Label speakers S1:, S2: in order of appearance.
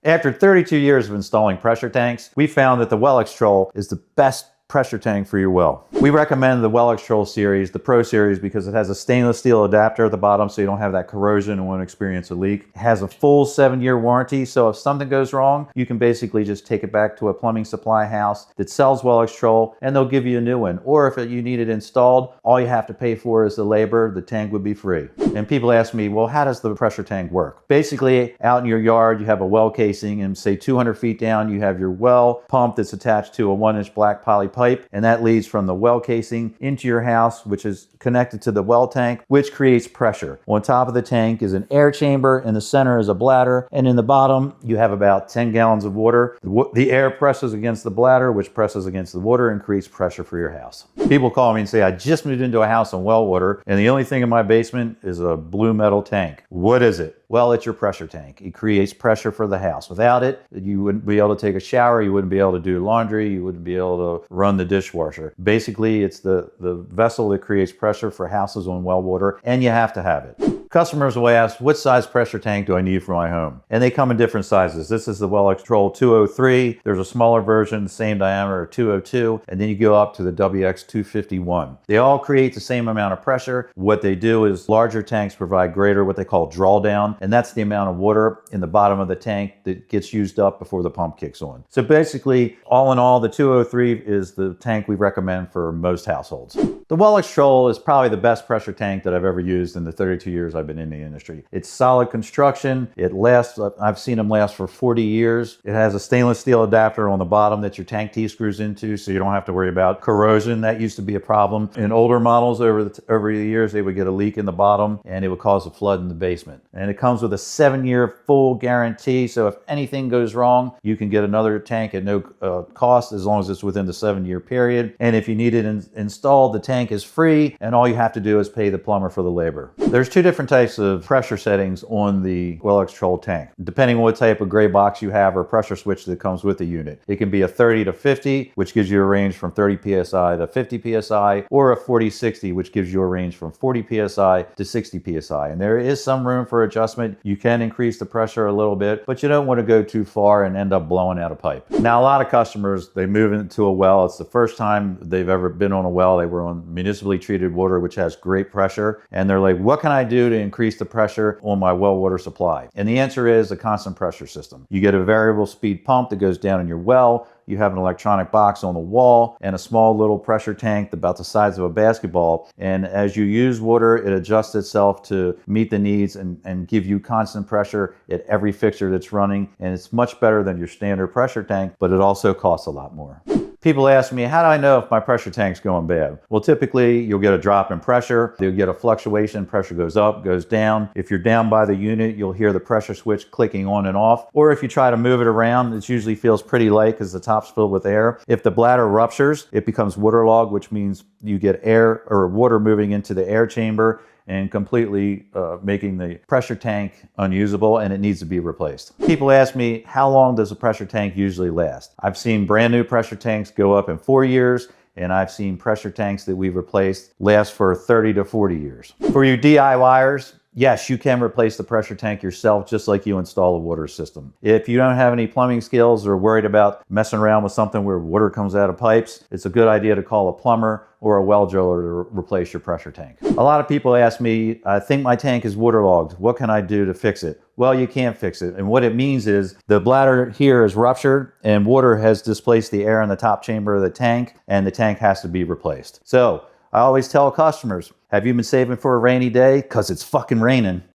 S1: After 32 years of installing pressure tanks, we found that the Well-X-Trol is the best pressure tank for your well. We recommend the Well-X-Trol series, the Pro series, because it has a stainless steel adapter at the bottom so you don't have that corrosion and won't experience a leak. It has a full 7-year warranty, so if something goes wrong, you can basically just take it back to a plumbing supply house that sells Well-X-Trol and they'll give you a new one. Or if you need it installed, all you have to pay for is the labor. The tank would be free. And people ask me, well, how does the pressure tank work? Basically, out in your yard, you have a well casing, and say 200 feet down, you have your well pump that's attached to a 1-inch black poly pipe, and that leads from the well casing into your house, which is connected to the well tank, which creates pressure. On top of the tank is an air chamber, in the center is a bladder, and in the bottom you have about 10 gallons of water. The air presses against the bladder, which presses against the water and creates pressure for your house. People call me and say, I just moved into a house on well water, and the only thing in my basement is a blue metal tank. What is it? Well, it's your pressure tank. It creates pressure for the house. Without it, you wouldn't be able to take a shower, you wouldn't be able to do laundry, you wouldn't be able to run the dishwasher. Basically, it's the vessel that creates pressure for houses on well water, and you have to have it. Customers will ask, what size pressure tank do I need for my home? And they come in different sizes. This is the Well-X-Trol 203. There's a smaller version, the same diameter, 202, and then you go up to the WX 251. They all create the same amount of pressure. What they do is larger tanks provide greater, what they call drawdown, and that's the amount of water in the bottom of the tank that gets used up before the pump kicks on. So basically, all in all, the 203 is the tank we recommend for most households. The Well-X-Trol is probably the best pressure tank that I've ever used in the 32 years I've been in the industry. It's solid construction. It lasts, I've seen them last for 40 years. It has a stainless steel adapter on the bottom that your tank T screws into, so you don't have to worry about corrosion. That used to be a problem. In older models over the years, they would get a leak in the bottom and it would cause a flood in the basement. And it comes with a 7-year full guarantee, so if anything goes wrong, you can get another tank at no cost as long as it's within the 7-year period. And if you need it installed, the tank is free, and all you have to do is pay the plumber for the labor. There's two different types of pressure settings on the Well-X-Trol tank, depending on what type of gray box you have or pressure switch that comes with the unit. It can be a 30 to 50, which gives you a range from 30 psi to 50 psi, or a 40-60, which gives you a range from 40 psi to 60 psi. And there is some room for adjustment. You can increase the pressure a little bit, but you don't want to go too far and end up blowing out a pipe. Now, a lot of customers, they move into a well. It's the first time they've ever been on a well. They were on municipally treated water, which has great pressure. And they're like, what can I do to increase the pressure on my well water supply? And the answer is a constant pressure system. You get a variable speed pump that goes down in your well. You have an electronic box on the wall and a small little pressure tank about the size of a basketball. And as you use water, it adjusts itself to meet the needs and give you constant pressure at every fixture that's running. And it's much better than your standard pressure tank, but it also costs a lot more. People ask me, how do I know if my pressure tank's going bad? Well, typically you'll get a drop in pressure. You'll get a fluctuation. Pressure goes up, goes down. If you're down by the unit, you'll hear the pressure switch clicking on and off. Or if you try to move it around, it usually feels pretty light because the top's filled with air. If the bladder ruptures, it becomes waterlogged, which means you get air or water moving into the air chamber and completely making the pressure tank unusable, and it needs to be replaced. People ask me, how long does a pressure tank usually last? I've seen brand new pressure tanks go up in 4 years, and I've seen pressure tanks that we've replaced last for 30 to 40 years. For you DIYers, yes, you can replace the pressure tank yourself just like you install a water system. If you don't have any plumbing skills or worried about messing around with something where water comes out of pipes, it's a good idea to call a plumber or a well driller to replace your pressure tank. A lot of people ask me, I think my tank is waterlogged. What can I do to fix it? Well, you can't fix it. And what it means is the bladder here is ruptured and water has displaced the air in the top chamber of the tank, and the tank has to be replaced. So I always tell customers, have you been saving for a rainy day? Because it's fucking raining.